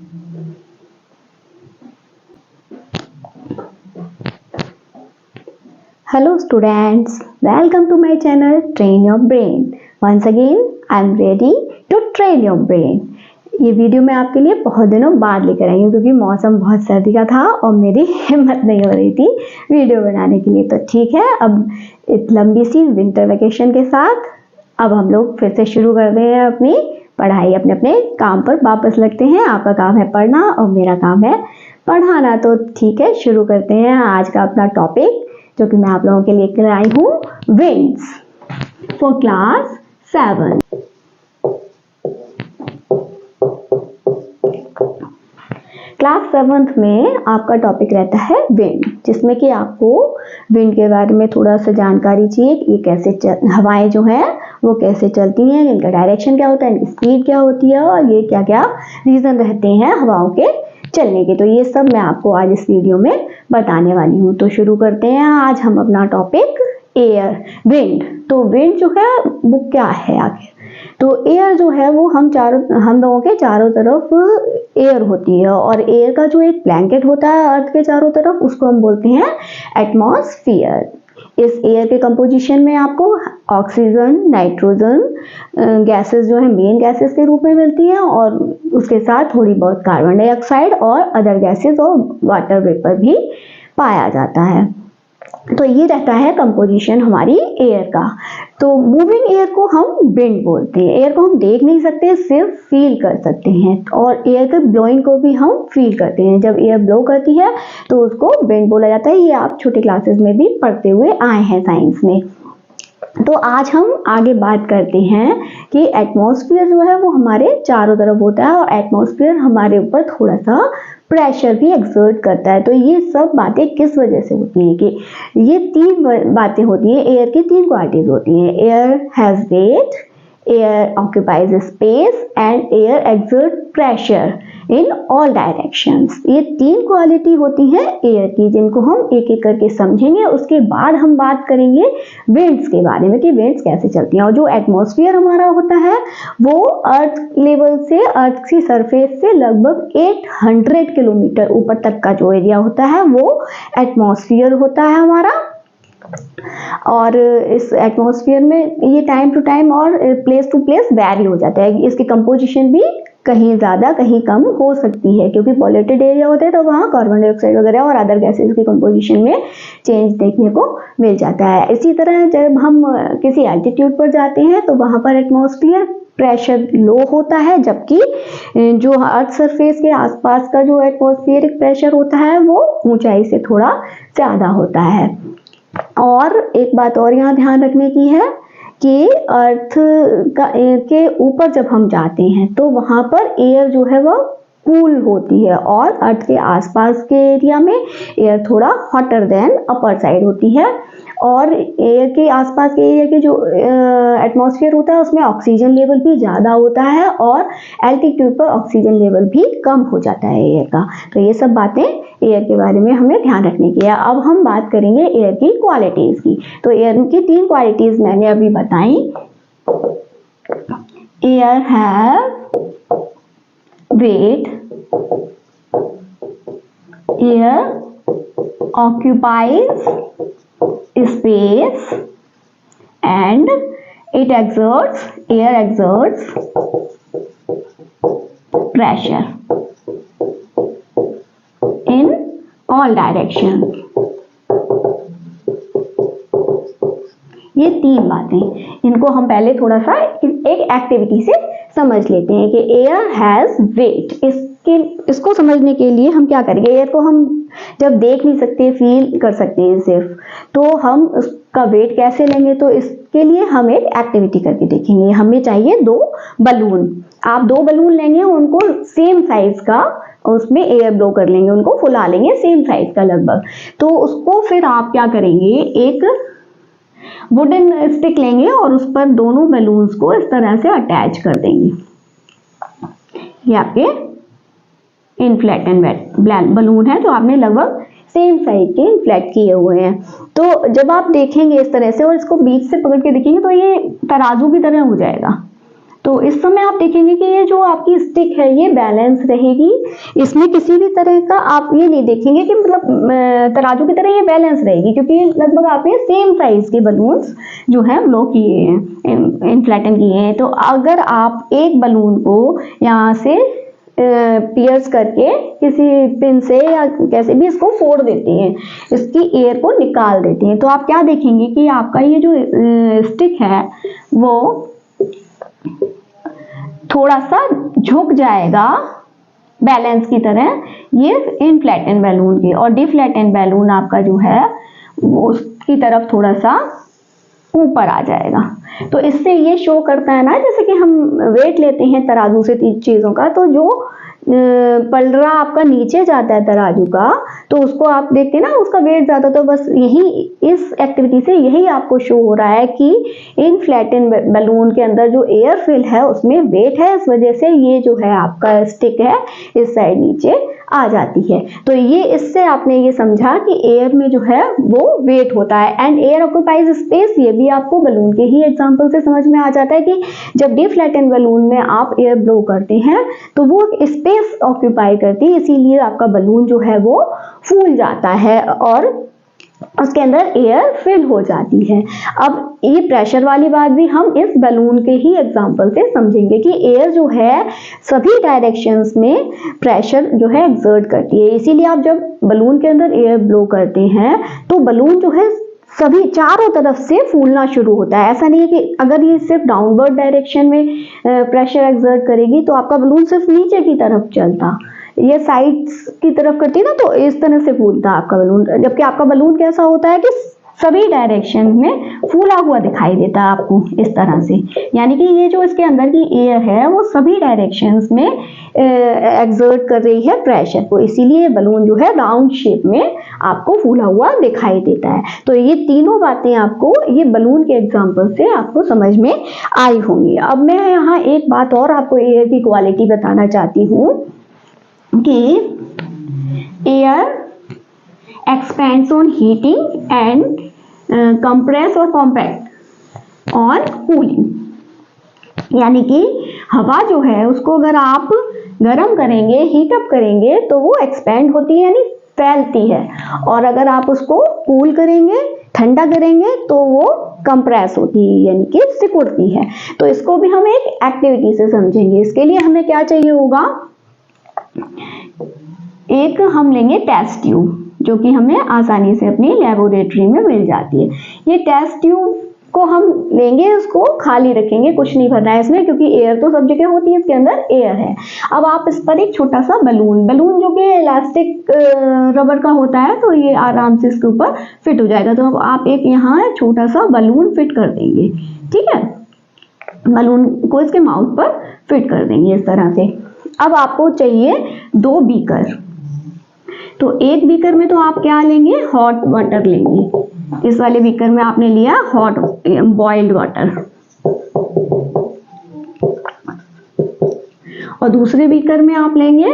Hello students, welcome to my channel Train Your Brain. Once again, I am ready to train your brain. ये video मैं आपके लिए बहुत दिनों बाद लेकर आई हूँ क्योंकि मौसम बहुत सर्दी का था और मेरी हिम्मत नहीं हो रही थी वीडियो बनाने के लिए। तो ठीक है, अब इस लंबी सी विंटर वेकेशन के साथ अब हम लोग फिर से शुरू करते हैं अपनी पढ़ाई, अपने अपने काम पर वापस लगते हैं। आपका काम है पढ़ना और मेरा काम है पढ़ाना। तो ठीक है, शुरू करते हैं आज का अपना टॉपिक जो कि मैं आप लोगों के लिए लेकर आई हूँ, winds for class 7। Class 7th में आपका टॉपिक रहता है विंड, जिसमें कि आपको विंड के बारे में थोड़ा सा जानकारी चाहिए कि ये कैसे हवाएं जो हैं वो कैसे चलती हैं, इनका डायरेक्शन क्या होता है, इनकी स्पीड क्या होती है और ये क्या क्या रीज़न रहते हैं हवाओं के चलने के। तो ये सब मैं आपको आज इस वीडियो में बताने वाली हूँ। तो शुरू करते हैं आज हम अपना टॉपिक एयर, विंड। तो विंड जो है वो क्या है आगे? तो एयर जो है वो हम लोगों के चारों तरफ एयर होती है और एयर का जो एक ब्लैंकेट होता है अर्थ के चारों तरफ, उसको हम बोलते हैं एटमॉस्फेयर। इस एयर के कंपोजिशन में आपको ऑक्सीजन, नाइट्रोजन गैसेस जो है मेन गैसेस के रूप में मिलती हैं और उसके साथ थोड़ी बहुत कार्बन डाइऑक्साइड और अदर गैसेस और वाटर वेपर भी पाया जाता है। तो ये रहता है कंपोजिशन हमारी एयर का। तो मूविंग एयर को हम विंड बोलते हैं। एयर को हम देख नहीं सकते, सिर्फ फील कर सकते हैं और एयर के ब्लोइंग को भी हम फील करते हैं। जब एयर ब्लो करती है तो उसको विंड बोला जाता है। ये आप छोटे क्लासेस में भी पढ़ते हुए आए हैं साइंस में। तो आज हम आगे बात करते हैं कि एटमॉस्फेयर जो है वो हमारे चारों तरफ होता है और एटमॉस्फेयर हमारे ऊपर थोड़ा सा प्रेशर भी एक्सर्ट करता है। तो ये सब बातें किस वजह से होती हैं कि ये तीन बातें होती हैं। एयर की तीन क्वालिटीज होती हैं। Air has weight, air occupies space and air exert pressure in all directions. ये तीन क्वालिटी होती हैं एयर की, जिनको हम एक एक करके समझेंगे। उसके बाद हम बात करेंगे विंड्स के बारे में कि विंड्स कैसे चलती हैं। और जो एटमॉस्फेयर हमारा होता है वो अर्थ लेवल से, अर्थ की सरफेस से लगभग 800 किलोमीटर ऊपर तक का जो एरिया होता है वो एटमॉस्फेयर होता है हमारा। और इस एटमॉस्फेयर में ये टाइम टू टाइम और प्लेस टू प्लेस वैरी हो जाता है। इसकी कंपोजिशन भी कहीं ज़्यादा कहीं कम हो सकती है क्योंकि पॉल्यूटेड एरिया होते हैं तो वहाँ कार्बन डाइऑक्साइड वगैरह और अदर गैसेस की कंपोजिशन में चेंज देखने को मिल जाता है। इसी तरह जब हम किसी एल्टीट्यूड पर जाते हैं तो वहाँ पर एटमॉस्फेयर प्रेशर लो होता है, जबकि जो अर्थ सरफेस के आसपास का जो एटमॉस्फेरिक प्रेशर होता है वो ऊंचाई से थोड़ा ज़्यादा होता है। और एक बात और यहाँ ध्यान रखने की है कि अर्थ के ऊपर जब हम जाते हैं तो वहाँ पर एयर जो है वो कूल होती है और अर्थ के आसपास के एरिया में एयर थोड़ा हॉटर देन अपर साइड होती है। और एयर के आसपास के एरिया के जो एटमॉस्फेयर होता है उसमें ऑक्सीजन लेवल भी ज़्यादा होता है और एल्टीट्यूड पर ऑक्सीजन लेवल भी कम हो जाता है एयर का। तो ये सब बातें एयर के बारे में हमें ध्यान रखने की है। अब हम बात करेंगे एयर की क्वालिटीज़ की। तो एयर की तीन क्वालिटीज़ मैंने अभी बताई। Air have weight, air occupies space and air exerts pressure in all directions। ये तीन बातें, इनको हम पहले थोड़ा सा एक एक्टिविटी से समझ लेते हैं कि एयर हैज वेट। इसको समझने के लिए हम क्या करेंगे? एयर को हम जब देख नहीं सकते, फील कर सकते हैं सिर्फ, तो हम उसका वेट कैसे लेंगे? तो इसके लिए हम एक एक्टिविटी करके देखेंगे। हमें चाहिए 2 बलून। आप 2 बलून लेंगे, उनको सेम साइज का उसमें एयर ब्लो कर लेंगे, उनको फुला लेंगे सेम साइज का लगभग। तो उसको फिर आप क्या करेंगे, एक वुडन स्टिक लेंगे और उस पर दोनों बलून्स को इस तरह से अटैच कर देंगे। ये आपके इनफ्लेट एंड वेट बलून है जो आपने लगभग सेम साइज के इनफ्लेट किए हुए हैं। तो जब आप देखेंगे इस तरह से और इसको बीच से पकड़ के देखेंगे तो ये तराजू की तरह हो जाएगा। तो तो इस समय आप देखेंगे कि ये जो आपकी स्टिक है ये बैलेंस रहेगी, इसमें किसी भी तरह का आप ये नहीं देखेंगे कि मतलब तराजू की तरह ये बैलेंस रहेगी, क्योंकि लगभग आपने सेम साइज के बलून्स जो है ब्लो किए हैं, इन्फ्लेटन किए हैं। तो अगर आप एक बलून को यहाँ से पियर्स करके किसी पिन से या कैसे भी इसको फोड़ देते हैं, इसकी एयर को निकाल देते हैं, तो आप क्या देखेंगे कि आपका ये जो स्टिक है वो थोड़ा सा झुक जाएगा बैलेंस की तरह, ये इनफ्लैटेन बैलून के, और डिफ्लैटेन बैलून आपका जो है वो उसकी तरफ थोड़ा सा ऊपर आ जाएगा। तो इससे ये शो करता है ना, जैसे कि हम वेट लेते हैं तराजू से चीज़ों का, तो जो पलड़ा आपका नीचे जाता है तराजू का, तो उसको आप देखते हैं ना उसका वेट ज़्यादा, तो बस यही इस एक्टिविटी से यही आपको शो हो रहा है कि इनफ्लैटेन बैलून के अंदर जो एयर फिल है उसमें वेट है, इस वजह से ये जो है आपका स्टिक है इस साइड नीचे आ जाती है। तो ये इससे आपने ये समझा कि एयर में जो है वो वेट होता है, एंड एयर ऑक्यूपाइज स्पेस, ये भी आपको बलून के ही एग्जांपल से समझ में आ जाता है कि जब डिफ्लैटेन बलून में आप एयर ब्लो करते हैं तो वो स्पेस ऑक्यूपाई करती है, इसीलिए आपका बलून जो है वो फूल जाता है और उसके अंदर एयर फिल हो जाती है। अब ये प्रेशर वाली बात भी हम इस बलून के ही एग्जांपल से समझेंगे कि एयर जो है सभी डायरेक्शंस में प्रेशर जो है एक्सर्ट करती है, इसीलिए आप जब बलून के अंदर एयर ब्लो करते हैं तो बलून जो है सभी चारों तरफ से फूलना शुरू होता है। ऐसा नहीं है कि अगर ये सिर्फ डाउनवर्ड डायरेक्शन में प्रेशर एक्सर्ट करेगी तो आपका बलून सिर्फ नीचे की तरफ चलता, ये साइड्स की तरफ करती है ना, तो इस तरह से फूलता आपका बलून, जबकि आपका बलून कैसा होता है कि सभी डायरेक्शन में फूला हुआ दिखाई देता है आपको इस तरह से, यानी कि ये जो इसके अंदर की एयर है वो सभी डायरेक्शंस में एक्सर्ट कर रही है प्रेशर को, इसीलिए बलून जो है राउंड शेप में आपको फूला हुआ दिखाई देता है। तो ये तीनों बातें आपको ये बलून के एग्जांपल से आपको समझ में आई होंगी। अब मैं यहाँ एक बात और आपको एयर की क्वालिटी बताना चाहती हूँ कि air expands on heating and compress और compact on cooling, यानी कि हवा जो है उसको अगर आप गर्म करेंगे, हीट अप करेंगे तो वो एक्सपेंड होती है यानी फैलती है, और अगर आप उसको कूल करेंगे, ठंडा करेंगे तो वो कंप्रेस होती है यानी कि सिकुड़ती है। तो इसको भी हम एक एक्टिविटी से समझेंगे। इसके लिए हमें क्या चाहिए होगा, एक हम लेंगे टेस्ट ट्यूब जो कि हमें आसानी से अपनी लेबोरेटरी में मिल जाती है। ये टेस्ट ट्यूब को हम लेंगे, इसको खाली रखेंगे, कुछ नहीं भरना है इसमें, क्योंकि एयर तो सब जगह होती है, इसके अंदर एयर है। अब आप इस पर एक छोटा सा बलून जो कि इलास्टिक रबर का होता है, तो ये आराम से इसके ऊपर फिट हो जाएगा। तो अब आप एक यहाँ छोटा सा बलून फिट कर देंगे, ठीक है, बलून को इसके माउथ पर फिट कर देंगे इस तरह से। अब आपको चाहिए 2 बीकर, तो एक बीकर में तो आप क्या लेंगे, हॉट वाटर लेंगे। इस वाले बीकर में आपने लिया हॉट बॉइल्ड वाटर, और दूसरे बीकर में आप लेंगे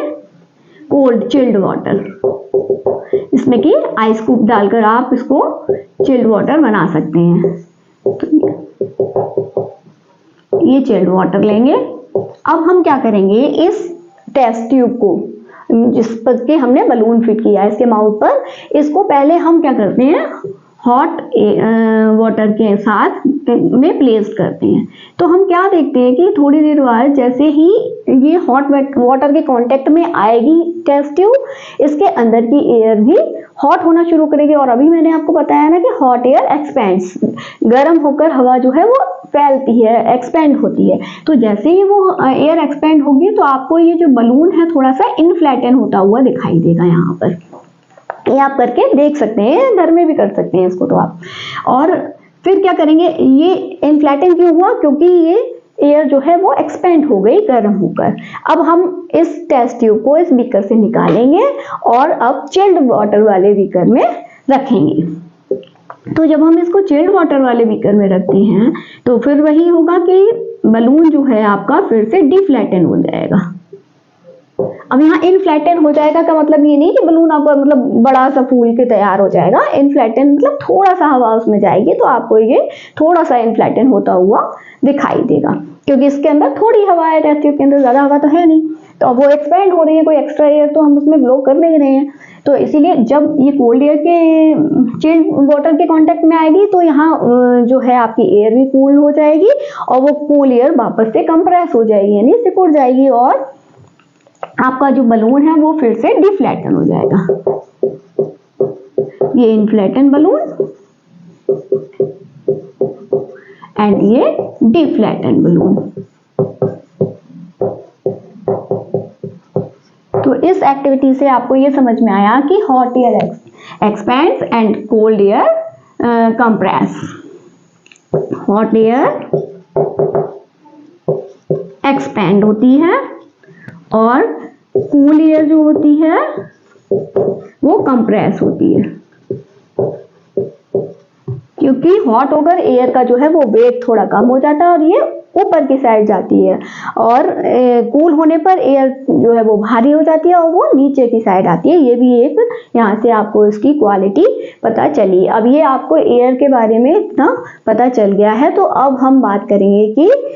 कोल्ड चिल्ड वाटर। इसमें कि आइस क्यूब डालकर आप इसको चिल्ड वाटर बना सकते हैं। ये चिल्ड वाटर लेंगे। अब हम क्या करेंगे, इस टेस्ट ट्यूब को जिस पर के हमने बलून फिट किया है इसके माउथ पर, इसको पहले हम क्या करते हैं, हॉट वाटर के साथ में प्लेस करते हैं। तो हम क्या देखते हैं कि थोड़ी देर बाद जैसे ही ये हॉट वाटर के कांटेक्ट में आएगी टेस्ट ट्यूब, इसके अंदर की एयर भी हॉट होना शुरू करेगी। और अभी मैंने आपको बताया ना कि हॉट एयर एक्सपेंड्स, गर्म होकर हवा जो है वो फैलती है, एक्सपेंड होती है। तो जैसे ही वो एयर एक्सपेंड होगी तो आपको ये जो बलून है थोड़ा सा इनफ्लैटन होता हुआ दिखाई देगा यहाँ पर। ये आप करके देख सकते हैं, घर में भी कर सकते हैं इसको तो आप। और फिर क्या करेंगे, ये इनफ्लैटन क्यों हुआ, क्योंकि ये एयर जो है वो एक्सपेंड हो गई गर्म होकर। अब हम इस टेस्ट ट्यूब को इस बीकर से निकालेंगे और अब चिल्ड वाटर वाले बीकर में रखेंगे। तो जब हम इसको चिल्ड वाटर वाले बीकर में रखते हैं तो फिर वही होगा कि बलून जो है आपका फिर से डिफ्लैटन हो जाएगा। अब यहाँ इनफ्लैटन हो जाएगा का मतलब ये नहीं कि बलून आपका मतलब बड़ा सा फूल के तैयार हो जाएगा। इनफ्लैटन मतलब थोड़ा सा हवा उसमें जाएगी तो आपको ये थोड़ा सा इनफ्लैटन होता हुआ दिखाई देगा। क्योंकि इसके अंदर थोड़ी हवा है, टेस्ट ट्यूब के अंदर ज्यादा हवा तो है नहीं, तो अब वो एक्सपेंड हो रही है, कोई एक्स्ट्रा एयर तो हम उसमें ब्लो कर नहीं रहे हैं। तो इसीलिए जब ये कोल्ड एयर के चिल्ड वाटर के कांटेक्ट में आएगी तो यहाँ जो है आपकी एयर भी कूल हो जाएगी और वो कूल एयर वापस से कंप्रेस हो जाएगी, यानी सिकुड़ जाएगी और आपका जो बलून है वो फिर से डिफ्लैटन हो जाएगा। ये इनफ्लैटन बलून एंड ये डिफ्लैटन बलून। तो इस एक्टिविटी से आपको ये समझ में आया कि hot air expends and cold air compress. Hot air expand होती है और कूल एयर जो होती है वो कंप्रेस होती है, क्योंकि हॉट होकर एयर का जो है वो वेट थोड़ा कम हो जाता है और ये ऊपर की साइड जाती है, और कूल होने पर एयर जो है वो भारी हो जाती है और वो नीचे की साइड आती है। ये भी एक यहाँ से आपको इसकी क्वालिटी पता चली। अब ये आपको एयर के बारे में इतना पता चल गया है, तो अब हम बात करेंगे कि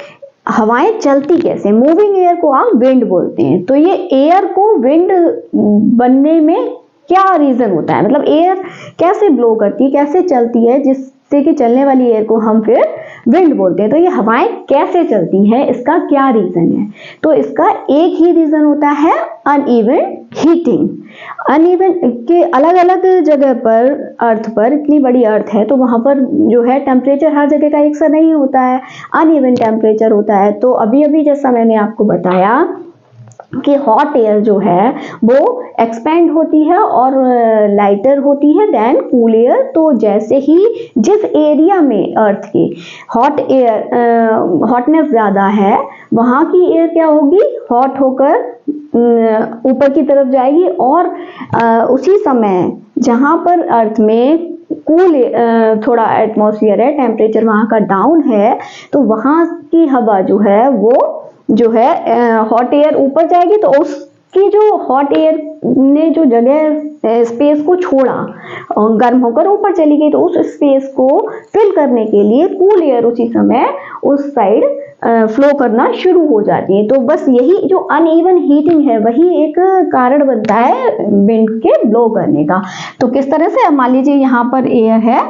हवाएं चलती कैसे। मूविंग एयर को आप विंड बोलते हैं। तो ये एयर को विंड बनने में क्या रीजन होता है, मतलब एयर कैसे ब्लो करती है, कैसे चलती है, जिससे कि चलने वाली एयर को हम फिर विंड बोलते हैं। तो ये हवाएं कैसे चलती हैं, इसका क्या रीजन है? तो इसका एक ही रीजन होता है अनइवन हीटिंग। अनइवन के अलग अलग जगह पर, अर्थ पर, इतनी बड़ी अर्थ है तो वहां पर जो है टेम्परेचर हर जगह का एक सा नहीं होता है, अनइवन टेम्परेचर होता है। तो अभी अभी जैसा मैंने आपको बताया कि हॉट एयर जो है वो एक्सपेंड होती है और लाइटर होती है देन कूल एयर। तो जैसे ही जिस एरिया में अर्थ की हॉट एयर हॉटनेस ज़्यादा है वहाँ की एयर क्या होगी, हॉट होकर ऊपर की तरफ जाएगी, और उसी समय जहाँ पर अर्थ में कूल थोड़ा एटमॉस्फेयर है, टेम्परेचर वहाँ का डाउन है, तो वहाँ की हवा जो है वो जो है हॉट एयर ऊपर जाएगी, तो उसकी जो हॉट एयर ने जो जगह स्पेस को छोड़ा और गर्म होकर ऊपर चली गई, तो उस स्पेस को फिल करने के लिए कूल एयर उसी समय उस साइड फ्लो करना शुरू हो जाती है। तो बस यही जो अनइवन हीटिंग है वही एक कारण बनता है विंड के ब्लो करने का। तो किस तरह से, मान लीजिए यहाँ पर एयर है,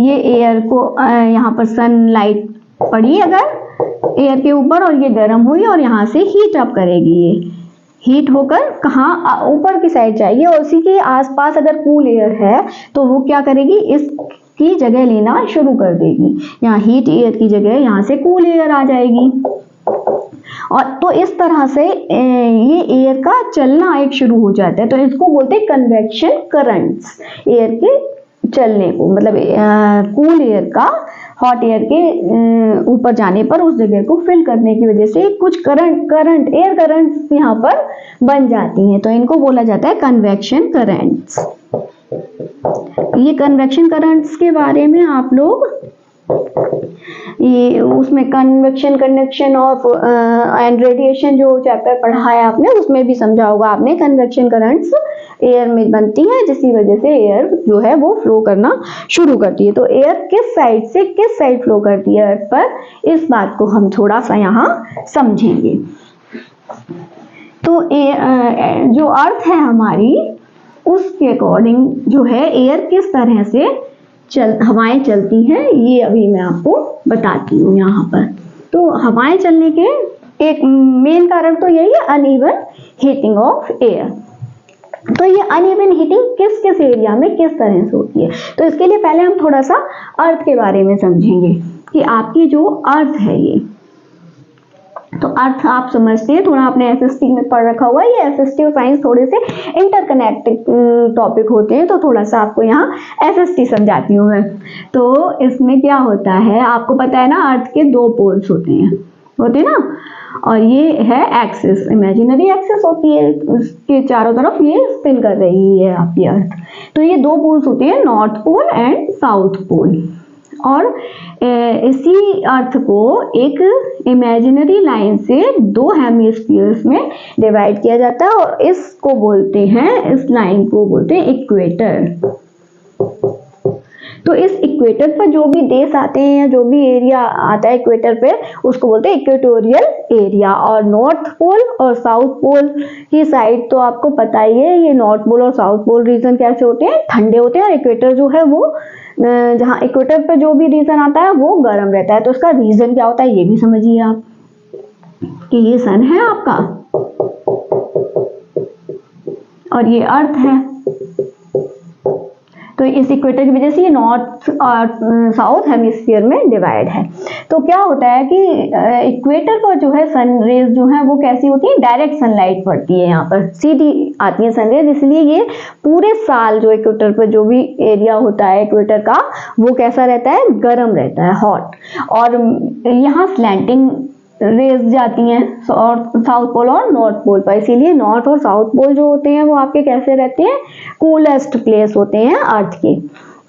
ये एयर को यहाँ पर सनलाइट पड़ी अगर एयर के ऊपर और ये गर्म हुई और यहाँ से हीट अप करेगी, ये हीट होकर कहाँ, ऊपर की साइड जाएगी, और उसी के आसपास अगर कूल एयर है तो वो क्या करेगी, इसकी जगह लेना शुरू कर देगी। यहाँ हीट एयर की जगह यहाँ से कूल एयर आ जाएगी, और तो इस तरह से ये एयर का चलना एक शुरू हो जाता है। तो इसको बोलते हैं कन्वेक्शन करंट्स, एयर के चलने को, मतलब कूल एयर का हॉट एयर के ऊपर जाने पर उस जगह को फिल करने की वजह से कुछ करंट एयर करंट्स यहाँ पर बन जाती हैं, तो इनको बोला जाता है कन्वेक्शन करंट्स। ये कन्वेक्शन करंट्स के बारे में आप लोग ये उसमें convection, conduction of and radiation जो चैप्टर पढ़ा है आपने, उसमें भी समझा होगा आपने। कन्वेक्शन करंट्स एयर में बनती है जिसकी वजह से एयर जो है वो फ्लो करना शुरू करती है। तो एयर किस साइड से किस साइड फ्लो करती है अर्थ पर, इस बात को हम थोड़ा सा यहाँ समझेंगे। तो जो अर्थ है हमारी, उसके अकॉर्डिंग जो है एयर किस तरह से हवाएं चलती हैं, ये अभी मैं आपको बताती हूँ यहाँ पर। तो हवाएं चलने के एक मेन कारण तो यही है, अनइवन हीटिंग ऑफ एयर। तो ये अनइवन हीटिंग किस किस एरिया में किस तरह से होती है, तो इसके लिए पहले हम थोड़ा सा अर्थ के बारे में समझेंगे कि आपकी जो अर्थ है ये, तो अर्थ आप समझते हैं, थोड़ा आपने एसएसटी में पढ़ रखा हुआ है। ये एसएसटी और साइंस थोड़े से इंटरकनेक्टेड टॉपिक होते हैं, तो थोड़ा सा आपको यहाँ एसएसटी समझाती हूँ मैं। तो इसमें क्या होता है, आपको पता है ना, अर्थ के दो पोल्स होते हैं ना, और ये है एक्सिस, इमेजिनरी एक्सिस होती है, उसके चारों तरफ ये स्पिन कर रही है आपकी अर्थ। तो ये दो पोल्स होते हैं, north pole and south pole, और इसी अर्थ को एक इमेजिनरी लाइन से दो हेमिस्फीयर्स में डिवाइड किया जाता है, और इसको बोलते हैं, इस लाइन को बोलते हैं इक्वेटर। तो इस इक्वेटर पर जो भी देश आते हैं या जो भी एरिया आता है इक्वेटर पे, उसको बोलते हैं इक्वेटोरियल एरिया। और नॉर्थ पोल और साउथ पोल की साइड तो आपको पता ही है, ये नॉर्थ पोल और साउथ पोल रीजन कैसे होते हैं, ठंडे होते हैं, और इक्वेटर जो है वो जहाँ इक्वेटर पे जो भी रीजन आता है वो गर्म रहता है। तो उसका रीजन क्या होता है ये भी समझिए आप, कि ये सन है आपका और ये अर्थ है। तो इस इक्वेटर की वजह से ये नॉर्थ और साउथ हेमिस्फीयर में डिवाइड है। तो क्या होता है कि इक्वेटर पर जो है सन रेज जो है वो कैसी होती है, डायरेक्ट सनलाइट पड़ती है, यहाँ पर सीधी आती है सन रेज, इसलिए ये पूरे साल जो इक्वेटर पर जो भी एरिया होता है इक्वेटर का वो कैसा रहता है, गर्म रहता है, हॉट। और यहाँ स्लैंटिंग रेज जाती हैं साउथ पोल और नॉर्थ पोल पर, इसीलिए नॉर्थ और साउथ पोल जो होते हैं वो आपके कैसे रहते हैं, कूलेस्ट प्लेस होते हैं अर्थ के।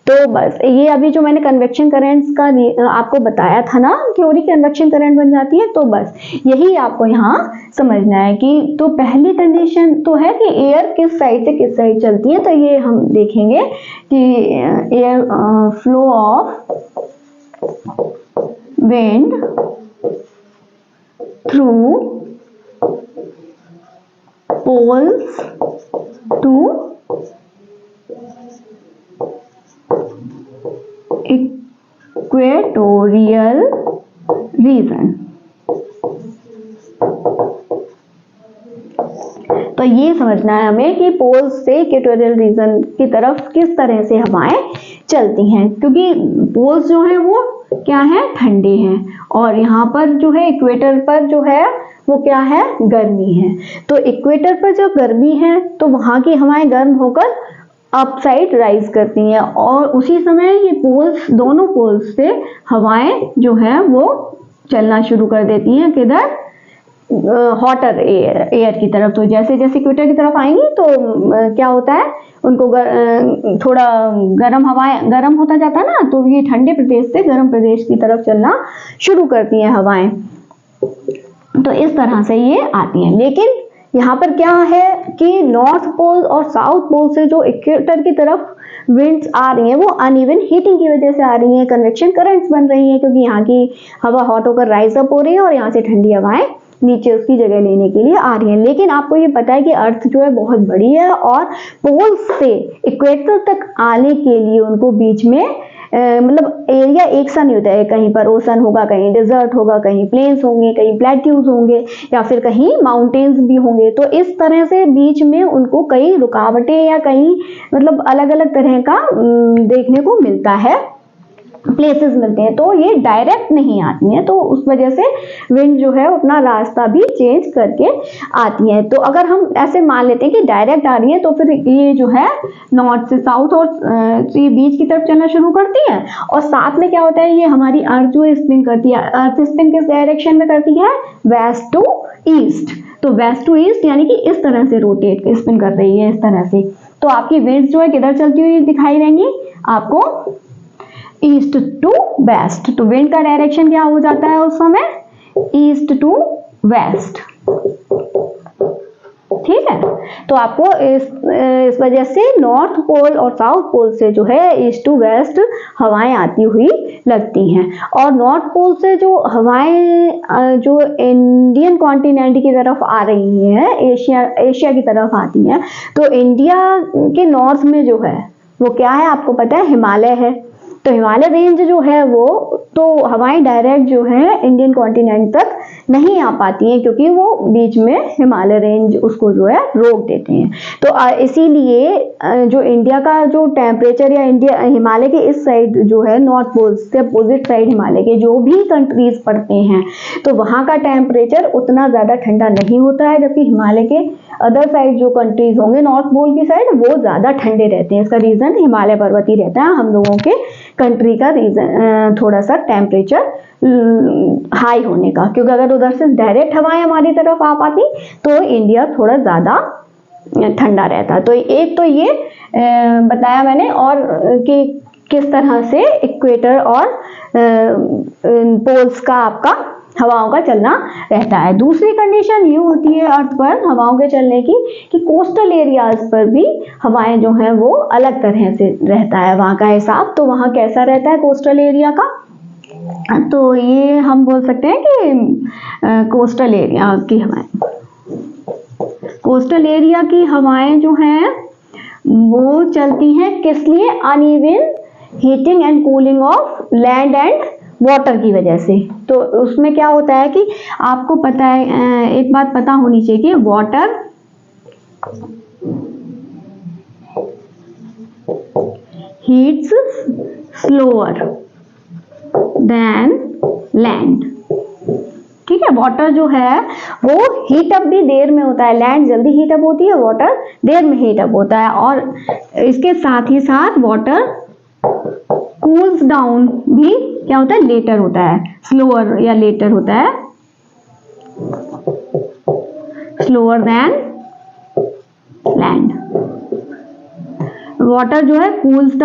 तो बस ये अभी जो मैंने कन्वेक्शन करंट्स का आपको बताया था ना, क्योरी कन्वेक्शन करंट बन जाती है, तो बस यही आपको यहाँ समझना है कि तो पहली कंडीशन तो है कि एयर किस साइड से किस साइड चलती है। तो ये हम देखेंगे कि air flow of wind through poles to equatorial region। तो ये समझना है हमें कि पोल्स से इक्वेटोरियल रीजन की तरफ किस तरह से हवाएं चलती हैं, क्योंकि पोल्स जो हैं वो क्या है, ठंडे हैं, और यहाँ पर जो है इक्वेटर पर जो है वो क्या है, गर्मी है। तो इक्वेटर पर जो गर्मी है तो वहाँ की हवाएं गर्म होकर अप साइड राइज करती हैं, और उसी समय ये पोल्स, दोनों पोल्स से हवाएं जो है वो चलना शुरू कर देती हैं, किधर, हॉटर एयर की तरफ। तो जैसे जैसे इक्वेटर की तरफ आएंगी तो क्या होता है, उनको थोड़ा गर्म हवाएं, गर्म होता जाता है ना, तो ये ठंडे प्रदेश से गर्म प्रदेश की तरफ चलना शुरू करती हैं हवाएं। तो इस तरह से ये आती हैं। लेकिन यहाँ पर क्या है कि नॉर्थ पोल और साउथ पोल से जो इक्वेटर की तरफ विंड्स आ रही हैं वो अनइवन हीटिंग की वजह से आ रही हैं, कन्वेक्शन करंट्स बन रही हैं, क्योंकि यहाँ की हवा हॉट होकर राइज अप हो रही है और यहाँ से ठंडी हवाएं नीचे उसकी जगह लेने के लिए आ रही हैं। लेकिन आपको ये पता है कि अर्थ जो है बहुत बड़ी है, और पोल्स से इक्वेटर तक आने के लिए उनको बीच में मतलब एरिया एक सा नहीं होता है, कहीं पर ओशन होगा, कहीं डेजर्ट होगा, कहीं प्लेन्स होंगे, कहीं प्लेट्यूज होंगे, या फिर कहीं माउंटेन्स भी होंगे। तो इस तरह से बीच में उनको कई रुकावटें या कहीं मतलब अलग अलग तरह का देखने को मिलता है, प्लेसेस मिलते हैं। तो ये डायरेक्ट नहीं आती हैं, तो उस वजह से विंड जो है अपना रास्ता भी चेंज करके आती हैं। तो अगर हम ऐसे मान लेते हैं कि डायरेक्ट आ रही है, तो फिर ये जो है नॉर्थ से साउथ और ये बीच की तरफ चलना शुरू करती है। और साथ में क्या होता है, ये हमारी अर्थ जो स्पिन करती है, अर्थ स्पिन किस डायरेक्शन में करती है, वेस्ट टू ईस्ट। तो वेस्ट टू ईस्ट यानी कि इस तरह से रोटेट स्पिन कर रही है, इस तरह से। तो आपकी विंड्स जो है किधर चलती हुई दिखाई देंगी आपको, ईस्ट टू वेस्ट। तो विंड का डायरेक्शन क्या हो जाता है उस समय, ईस्ट टू वेस्ट, ठीक है। तो आपको इस वजह से नॉर्थ पोल और साउथ पोल से जो है ईस्ट टू वेस्ट हवाएं आती हुई लगती हैं। और नॉर्थ पोल से जो हवाएं जो इंडियन कॉन्टिनेंट की तरफ आ रही हैं, एशिया की तरफ आती हैं, तो इंडिया के नॉर्थ में जो है वो क्या है, आपको पता है, हिमालय है। तो हिमालय रेंज जो है वो तो हवाएं डायरेक्ट जो है इंडियन कॉन्टिनेंट तक नहीं आ पाती हैं, क्योंकि वो बीच में हिमालय रेंज उसको जो है रोक देते हैं। तो इसीलिए जो इंडिया का जो टेम्परेचर या इंडिया हिमालय के इस साइड जो है नॉर्थ पोल से अपोजिट साइड हिमालय के जो भी कंट्रीज पड़ते हैं, तो वहाँ का टेम्परेचर उतना ज़्यादा ठंडा नहीं होता है, जबकि हिमालय के अदर साइड जो कंट्रीज होंगे नॉर्थ पोल की साइड वो ज़्यादा ठंडे रहते हैं। इसका रीज़न हिमालय पर्वतीय रहता है, हम लोगों के कंट्री का रीजन थोड़ा सा टेम्परेचर हाई होने का, क्योंकि अगर उधर से डायरेक्ट हवाएं हमारी तरफ आ पाती तो इंडिया थोड़ा ज़्यादा ठंडा रहता। तो एक तो ये बताया मैंने, और कि किस तरह से इक्वेटर और पोल्स का आपका हवाओं का चलना रहता है। दूसरी कंडीशन ये होती है अर्थ पर हवाओं के चलने की कि कोस्टल एरियाज पर भी हवाएं जो हैं वो अलग तरह से रहता है वहाँ का हिसाब। तो वहाँ कैसा रहता है कोस्टल एरिया का, तो ये हम बोल सकते हैं कि कोस्टल एरिया की हवाएं, कोस्टल एरिया की हवाएं जो हैं वो चलती हैं किस लिए, uneven heating and cooling of land and water की वजह से। तो उसमें क्या होता है कि आपको पता है, एक बात पता होनी चाहिए कि water heats slower then land. ठीक है, वाटर जो है वो हीट अप भी देर में होता है, लैंड जल्दी हीट अप होती है, वाटर देर में हीट अप होता है। और इसके साथ ही साथ वाटर कूल्स डाउन भी क्या होता है, लेटर होता है, स्लोअर या लेटर होता है, स्लोअर देन लैंड। वाटर जो है कूल्स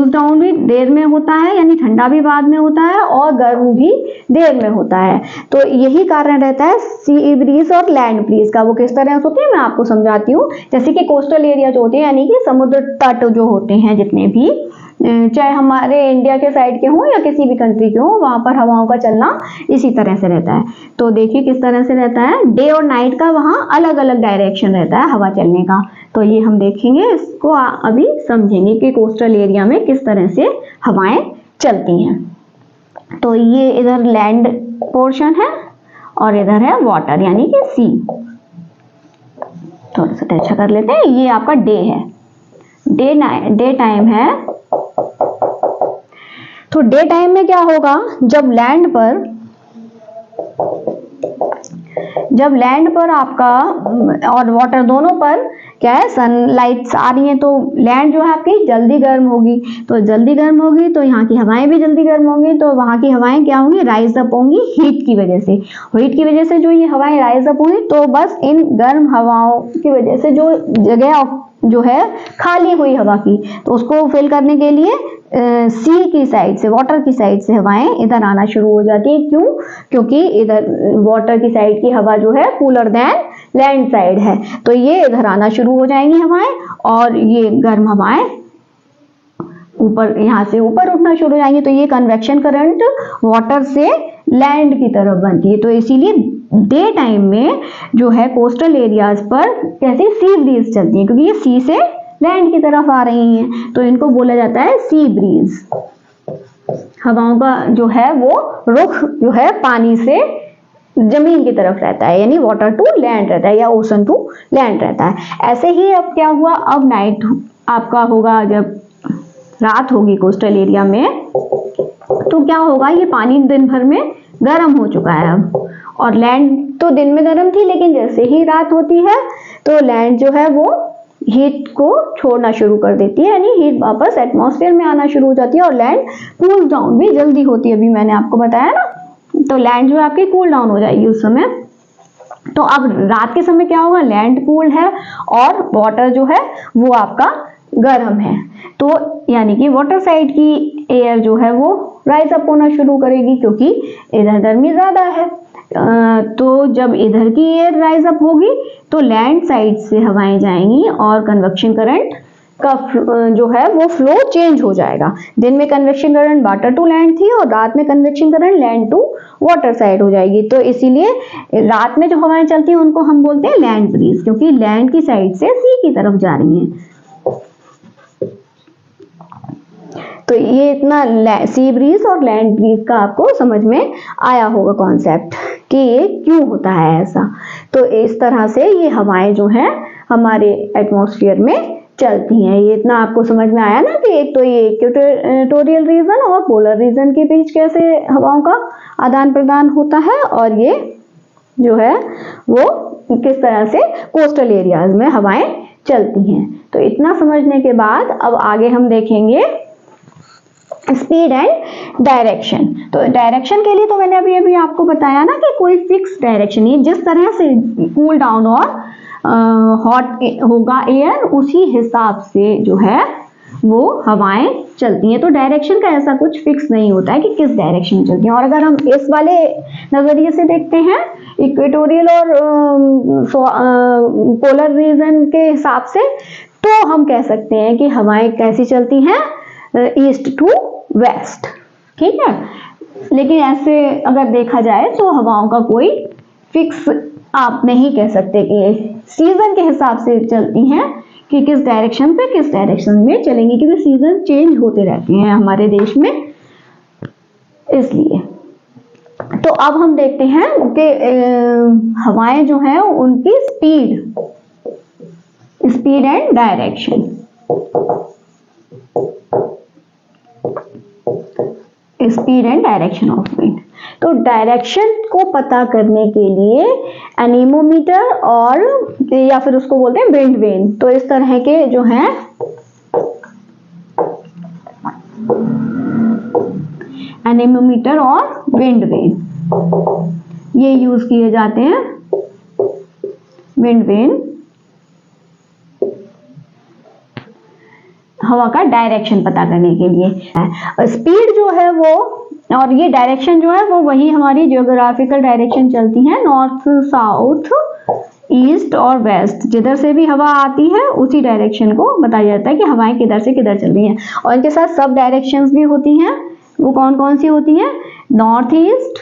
डाउन भी देर में होता है, यानी ठंडा भी बाद में होता है और गर्म भी देर में होता है। तो यही कारण रहता है सी ब्रीज और लैंड ब्रीज का। वो किस तरह से होती है मैं आपको समझाती हूँ। जैसे कि कोस्टल एरिया जो होते हैं, यानी कि समुद्र तट जो होते हैं जितने भी, चाहे हमारे इंडिया के साइड के हों या किसी भी कंट्री के हों, वहाँ पर हवाओं का चलना इसी तरह से रहता है। तो देखिए किस तरह से रहता है, डे और नाइट का वहाँ अलग अलग डायरेक्शन रहता है हवा चलने का। तो ये हम देखेंगे, इसको अभी समझेंगे कि कोस्टल एरिया में किस तरह से हवाएं चलती हैं। तो ये इधर लैंड पोर्शन है और इधर है वाटर यानी कि सी। थोड़ा सा अच्छा कर लेते हैं, ये आपका डे है, डे टाइम है। तो डे टाइम में क्या होगा, जब लैंड पर आपका और वाटर दोनों पर क्या है, सनलाइट्स आ रही है, तो लैंड जो है आपकी जल्दी गर्म होगी। तो जल्दी गर्म होगी तो यहाँ की हवाएं भी जल्दी गर्म होंगी। तो वहाँ की हवाएं क्या होंगी, राइज अप होंगी हीट की वजह से। हीट की वजह से जो ये हवाएं राइज अप होंगी, तो बस इन गर्म हवाओं की वजह से जो जगह जो है खाली हुई हवा की, तो उसको फिल करने के लिए सी की साइड से, वाटर की साइड से हवाएं इधर आना शुरू हो जाती है। क्यों, क्योंकि इधर वाटर की साइड की हवा जो है कूलर देन लैंड साइड है, तो ये इधर आना शुरू हो जाएंगी हवाएं और ये गर्म हवाएं ऊपर, यहाँ से ऊपर उठना शुरू हो जाएंगी। तो ये कन्वेक्शन करंट वाटर से लैंड की तरफ बनती है। तो इसीलिए डे टाइम में जो है कोस्टल एरियाज पर कैसे सी ब्रीज चलती है, क्योंकि ये सी से लैंड की तरफ आ रही हैं, तो इनको बोला जाता है सी ब्रीज। हवाओं का जो है वो रुख जो है पानी से जमीन की तरफ रहता है, यानी वाटर टू लैंड रहता है या ओशन टू लैंड रहता है। ऐसे ही अब क्या हुआ, अब नाइट आपका होगा, जब रात होगी कोस्टल एरिया में, तो क्या होगा, ये पानी दिन भर में गर्म हो चुका है अब, और लैंड तो दिन में गर्म थी, लेकिन जैसे ही रात होती है तो लैंड जो है वो हीट को छोड़ना शुरू कर देती है, यानी हीट वापस एटमॉस्फेयर में आना शुरू हो जाती है और लैंड कूल डाउन भी जल्दी होती है। अभी मैंने आपको बताया ना, तो लैंड जो है आपकी कूल डाउन हो जाएगी उस समय। तो अब रात के समय क्या होगा, लैंड कूल है और वाटर जो है वो आपका गर्म है। तो यानी कि वाटर साइड की एयर जो है वो राइज अप होना शुरू करेगी, क्योंकि इधर गर्मी ज्यादा है। तो जब इधर की एयर राइज अप होगी तो लैंड साइड से हवाएं जाएंगी और कन्वेक्शन करंट का जो है वो फ्लो चेंज हो जाएगा। दिन में convection current water to land थी और रात में convection current land to water side हो जाएगी। तो इसीलिए रात में जो हवाएं चलती हैं उनको हम बोलते हैं लैंड ब्रीज, क्योंकि लैंड की साइड से सी की तरफ जा रही हैं। तो ये इतना सी ब्रीज और लैंड ब्रीज का आपको समझ में आया होगा कॉन्सेप्ट कि ये क्यों होता है ऐसा। तो इस तरह से ये हवाएं जो हैं हमारे एटमॉस्फेयर में चलती हैं। ये इतना आपको समझ में आया ना कि एक तो ये इक्वेटोरियल रीजन और पोलर रीजन के बीच कैसे हवाओं का आदान प्रदान होता है, और ये जो है वो किस तरह से कोस्टल एरियाज में हवाएं चलती हैं। तो इतना समझने के बाद अब आगे हम देखेंगे स्पीड एंड डायरेक्शन। तो डायरेक्शन के लिए तो मैंने अभी आपको बताया ना कि कोई फिक्स डायरेक्शन नहीं, जिस तरह से कूल डाउन और हॉट होगा एयर, उसी हिसाब से जो है वो हवाएं चलती हैं। तो डायरेक्शन का ऐसा कुछ फिक्स नहीं होता है कि किस डायरेक्शन में चलती हैं। और अगर हम इस वाले नजरिए से देखते हैं इक्वेटोरियल और पोलर रीजन के हिसाब से, तो हम कह सकते हैं कि हवाएं कैसी चलती हैं, ईस्ट टू वेस्ट, ठीक है। लेकिन ऐसे अगर देखा जाए तो हवाओं का कोई फिक्स आप नहीं कह सकते कि सीजन के हिसाब से चलती हैं कि किस डायरेक्शन से किस डायरेक्शन में चलेंगी, क्योंकि सीजन चेंज होते रहते हैं हमारे देश में, इसलिए। तो अब हम देखते हैं कि हवाएं जो हैं उनकी speed and direction. Speed and direction of wind. तो डायरेक्शन को पता करने के लिए एनीमोमीटर और या फिर उसको बोलते हैं विंड वेन, तो इस तरह के जो हैं एनीमोमीटर और विंड वेन ये यूज किए जाते हैं। विंड वेन हवा का डायरेक्शन पता करने के लिए। स्पीड जो है वो और ये डायरेक्शन जो है वो वही हमारी जियोग्राफिकल डायरेक्शन चलती है, नॉर्थ साउथ ईस्ट और वेस्ट, जिधर से भी हवा आती है उसी डायरेक्शन को बताया जाता है कि हवाएं किधर से किधर चल रही हैं। और इनके साथ सब डायरेक्शंस भी होती हैं। वो कौन कौन सी होती हैं? नॉर्थ ईस्ट,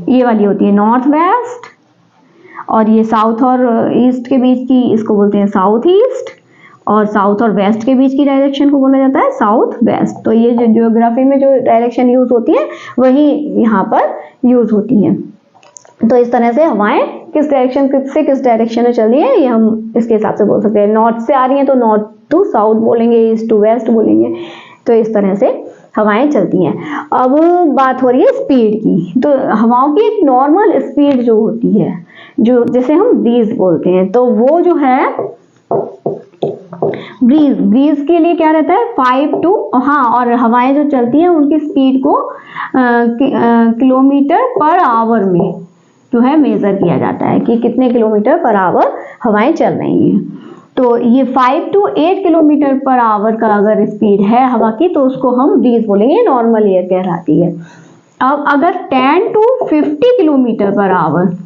ये वाली होती है नॉर्थ वेस्ट, और ये साउथ और ईस्ट के बीच की इसको बोलते हैं साउथ ईस्ट, और साउथ और वेस्ट के बीच की डायरेक्शन को बोला जाता है साउथ वेस्ट। तो ये जो ज्योग्राफी में जो डायरेक्शन यूज होती है वही यहाँ पर यूज होती है। तो इस तरह से हवाएं किस डायरेक्शन से किस डायरेक्शन में चल रही है ये हम इसके हिसाब से बोल सकते हैं। नॉर्थ से आ रही हैं तो नॉर्थ टू साउथ बोलेंगे, ईस्ट टू वेस्ट बोलेंगे। तो इस तरह से हवाएं चलती हैं। अब बात हो रही है स्पीड की। तो हवाओं की एक नॉर्मल स्पीड जो होती है, जो जिसे हम ब्रीज बोलते हैं, तो वो जो है ब्रीज के लिए क्या रहता है 5 to, हाँ, और हवाएं जो चलती हैं उनकी स्पीड को किलोमीटर पर आवर में जो है मेजर किया जाता है कि कितने किलोमीटर पर आवर हवाएं चल रही हैं। तो ये 5 to 8 किलोमीटर पर आवर का अगर स्पीड है हवा की तो उसको हम ब्रीज बोलेंगे, नॉर्मल एयर कहलाती है। अब अगर 10 to 50 किलोमीटर पर आवर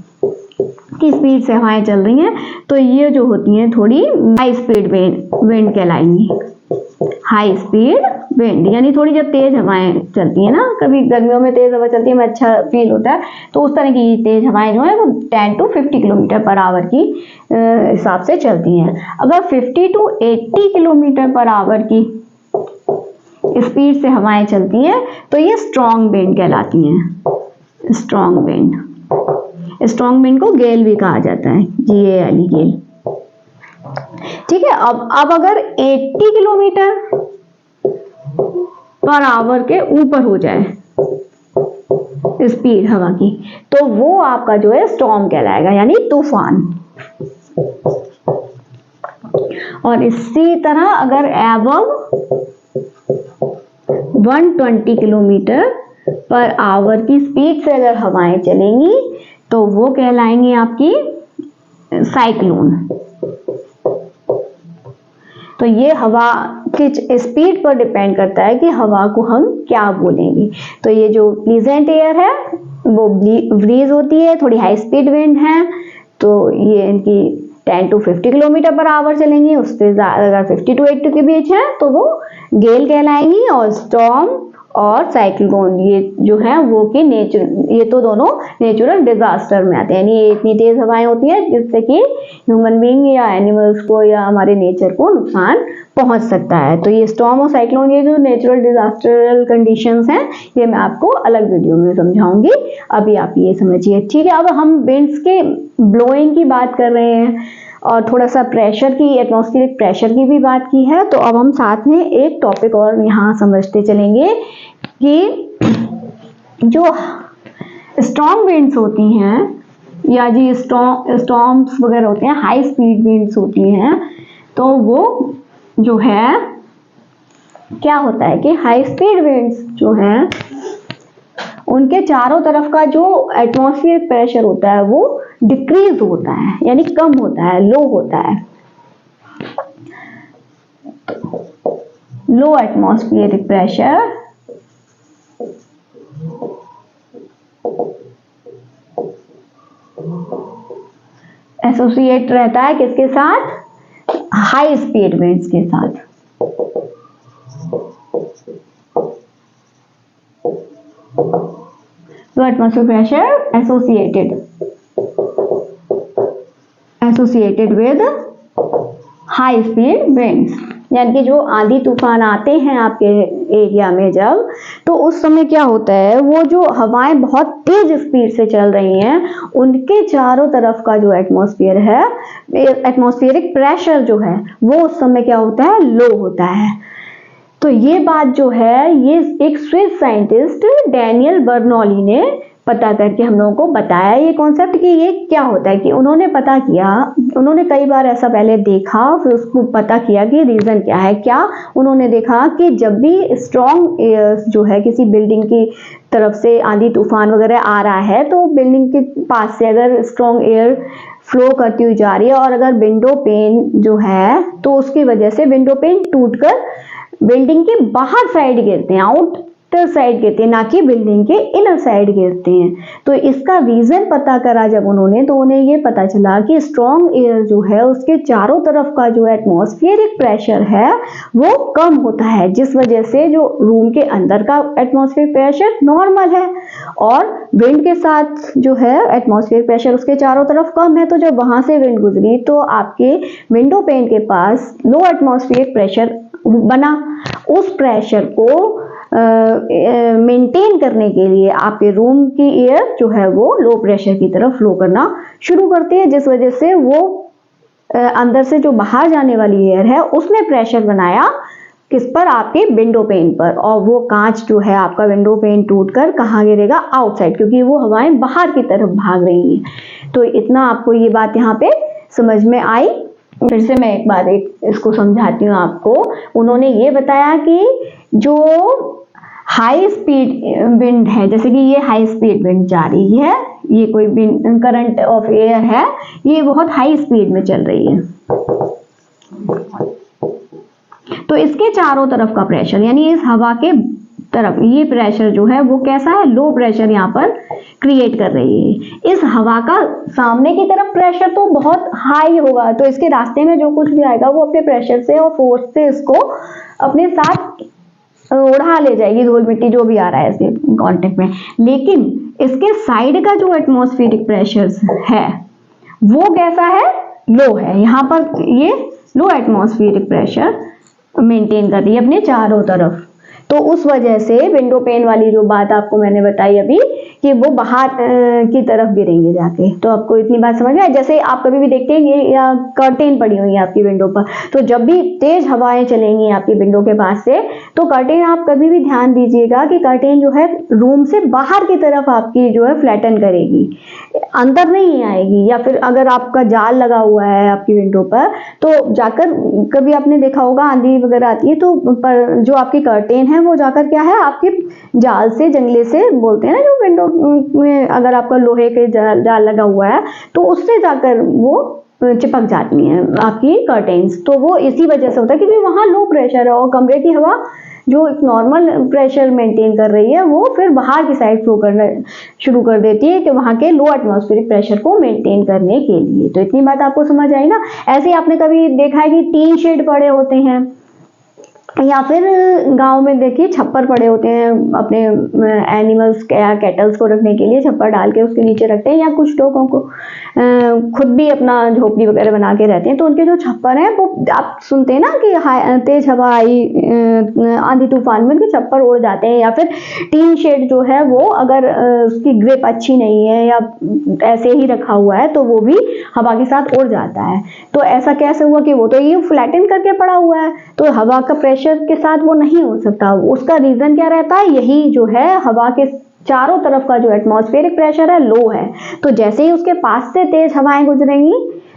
की स्पीड से हवाएं चल रही हैं तो ये जो होती हैं थोड़ी हाई स्पीड विंड कहलाएंगी। हाई स्पीड विंड यानी थोड़ी जब तेज हवाएं चलती है ना, कभी गर्मियों में तेज हवा चलती है में अच्छा फील होता है, तो उस तरह की तेज हवाएं जो है वो 10 to 50 किलोमीटर पर आवर की हिसाब से चलती हैं। अगर 50 to 80 किलोमीटर पर आवर की स्पीड से हवाएं चलती हैं तो ये स्ट्रॉन्ग विंड कहलाती हैं। स्ट्रॉन्ग विंड, स्ट्रॉन्ग विंड को गेल भी कहा जाता है, GALE गेल। ठीक है। अब अगर 80 किलोमीटर पर आवर के ऊपर हो जाए स्पीड हवा की तो वो आपका जो है स्टॉर्म कहलाएगा, यानी तूफान। और इसी तरह अगर एबव 120 किलोमीटर पर आवर की स्पीड से अगर हवाएं चलेंगी तो वो कहलाएंगी आपकी साइक्लोन। तो ये हवा की स्पीड पर डिपेंड करता है कि हवा को हम क्या बोलेंगे। तो ये जो प्लीजेंट एयर है वो ब्रीज होती है, थोड़ी हाई स्पीड विंड है, तो ये इनकी 10 to 50 किलोमीटर पर आवर चलेंगी। उससे अगर 50 to 80 के बीच है तो वो गेल कहलाएंगी। और स्टॉर्म और साइक्लोन ये जो है वो कि ये तो दोनों नेचुरल डिजास्टर में आते हैं, यानी ये इतनी तेज हवाएं होती हैं जिससे कि ह्यूमन बीइंग या एनिमल्स को या हमारे नेचर को नुकसान पहुंच सकता है। तो ये स्टॉर्म और साइक्लोन ये जो नेचुरल डिजास्टरल कंडीशंस हैं ये मैं आपको अलग वीडियो में समझाऊंगी, अभी आप ये समझिए। ठीक है। अब हम विंड्स के ब्लोइंग की बात कर रहे हैं और थोड़ा सा प्रेशर की, एटमॉस्फेरिक प्रेशर की भी बात की है। तो अब हम साथ में एक टॉपिक और यहाँ समझते चलेंगे कि जो स्ट्रॉन्ग विंड्स होती हैं या जी स्टॉर्म्स वगैरह होते हैं, हाई स्पीड विंड्स होती हैं, तो वो जो है क्या होता है कि हाई स्पीड विंड्स जो हैं उनके चारों तरफ का जो एटमॉस्फेरिक प्रेशर होता है वो डिक्रीज होता है, यानी कम होता है, लो होता है। लो एटमॉस्फेरिक प्रेशर एसोसिएट रहता है किसके साथ? हाई स्पीड विंड्स के साथ। लो atmospheric pressure associated with high speed winds, यानी कि जो आंधी तूफान आते हैं आपके एरिया में जब, तो उस समय क्या होता है, वो जो हवाएं बहुत तेज स्पीड से चल रही हैं उनके चारों तरफ का जो एटमॉस्फेयर है, एटमॉस्फेरिक प्रेशर जो है वो उस समय क्या होता है? लो होता है। तो ये बात जो है ये एक स्विस साइंटिस्ट डैनियल बर्नौली ने पता करके हम लोगों को बताया ये कॉन्सेप्ट कि ये क्या होता है, कि उन्होंने पता किया, उन्होंने कई बार ऐसा पहले देखा, फिर उसको पता किया कि रीजन क्या है। क्या उन्होंने देखा कि जब भी स्ट्रॉन्ग एयर जो है किसी बिल्डिंग की तरफ से आंधी तूफान वगैरह आ रहा है, तो बिल्डिंग के पास से अगर स्ट्रॉन्ग एयर फ्लो करती हुई जा रही है और अगर विंडो पेन जो है तो उसकी वजह से विंडो पेन टूटकर बिल्डिंग के बाहर साइड गिरते हैं, आउटर साइड गिरते हैं, ना कि बिल्डिंग के इनर साइड गिरते हैं। तो इसका रीजन पता करा जब उन्होंने, तो उन्हें ये पता चला कि स्ट्रॉन्ग एयर जो है उसके चारों तरफ का जो एटमॉस्फेरिक प्रेशर है वो कम होता है, जिस वजह से जो रूम के अंदर का एटमॉस्फेरिक प्रेशर नॉर्मल है और विंड के साथ जो है एटमॉस्फेरिक प्रेशर उसके चारों तरफ कम है। तो जब वहां से विंड गुजरी तो आपके विंडो पेन के पास लो एटमॉस्फेरिक प्रेशर बना। उस प्रेशर को मेंटेन करने के लिए आपके रूम की एयर जो है वो लो प्रेशर की तरफ फ्लो करना शुरू करती है, जिस वजह से वो अंदर से जो बाहर जाने वाली एयर है उसने प्रेशर बनाया किस पर? आपके विंडो पेन पर, और वो कांच जो है आपका विंडो पेन टूटकर कहाँ गिरेगा? आउटसाइड, क्योंकि वो हवाएं बाहर की तरफ भाग रही हैं। तो इतना आपको ये बात यहाँ पे समझ में आई। फिर से मैं एक बार इसको समझाती हूँ आपको। उन्होंने ये बताया कि जो हाई स्पीड विंड है, जैसे कि ये हाई स्पीड विंड जा रही है, ये कोई करंट ऑफ एयर है, ये बहुत हाई स्पीड में चल रही है, तो इसके चारों तरफ का प्रेशर यानी इस हवा के तरफ ये प्रेशर जो है वो कैसा है? लो प्रेशर यहाँ पर क्रिएट कर रही है। इस हवा का सामने की तरफ प्रेशर तो बहुत हाई होगा, तो इसके रास्ते में जो कुछ भी आएगा वो अपने प्रेशर से और फोर्स से इसको अपने साथ उड़ा ले जाएगी, धूल मिट्टी जो भी आ रहा है इसके कांटेक्ट में। लेकिन इसके साइड का जो एटमॉस्फेरिक प्रेशर है वो कैसा है? लो है। यहाँ पर ये लो एटमॉस्फेरिक प्रेशर मेंटेन कर रही है अपने चारों तरफ। तो उस वजह से विंडो पेन वाली जो बात आपको मैंने बताई अभी कि वो बाहर की तरफ गिरेंगे जाके, तो आपको इतनी बात समझ में आई। जैसे आप कभी भी देखते हैं या कर्टेन पड़ी हुई है आपकी विंडो पर, तो जब भी तेज हवाएं चलेंगी आपकी विंडो के पास से, तो कर्टेन आप कभी भी ध्यान दीजिएगा कि कर्टेन जो है रूम से बाहर की तरफ आपकी जो है फ्लैटन करेगी, अंदर नहीं आएगी। या फिर अगर आपका जाल लगा हुआ है आपकी विंडो पर, तो जाकर कभी आपने देखा होगा आंधी वगैरह आती है तो पर जो आपकी कर्टेन है वो जाकर क्या है आपके जाल से, जंगले से बोलते हैं ना, जो विंडो में अगर आपका लोहे के जाल लगा हुआ है तो उससे जाकर वो चिपक जाती हैं आपकी कर्टेन्स। तो वो इसी वजह से होता है क्योंकि वहाँ लो प्रेशर है और कमरे की हवा जो एक नॉर्मल प्रेशर मेंटेन कर रही है वो फिर बाहर की साइड फ्लो करना शुरू कर देती है कि वहाँ के लो एटमॉस्फेरिक प्रेशर को मेंटेन करने के लिए। तो इतनी बात आपको समझ आई ना। ऐसे ही आपने कभी देखा है कि टीन शेड पड़े होते हैं या फिर गांव में देखिए छप्पर पड़े होते हैं, अपने एनिमल्स या कैटल्स को रखने के लिए छप्पर डाल के उसके नीचे रखते हैं, या कुछ लोगों को खुद भी अपना झोपड़ी वगैरह बना के रहते हैं, तो उनके जो छप्पर हैं वो आप सुनते हैं ना कि तेज हवा आई आंधी तूफान में उनके छप्पर उड़ जाते हैं। या फिर टीन शेड जो है वो अगर उसकी ग्रिप अच्छी नहीं है या ऐसे ही रखा हुआ है तो वो भी हवा के साथ उड़ जाता है। तो ऐसा कैसे हुआ कि वो तो ये फ्लैटन करके पड़ा हुआ है, तो हवा का प्रेशर के साथ वो नहीं हो सकता। उसका रीजन क्या रहता है? यही जो है हवा के चारों तरफ का जो एटमॉस्फेरिक प्रेशर है लो है। तो जैसे ही उसके पास से तेज हवाएं गुजरेंगी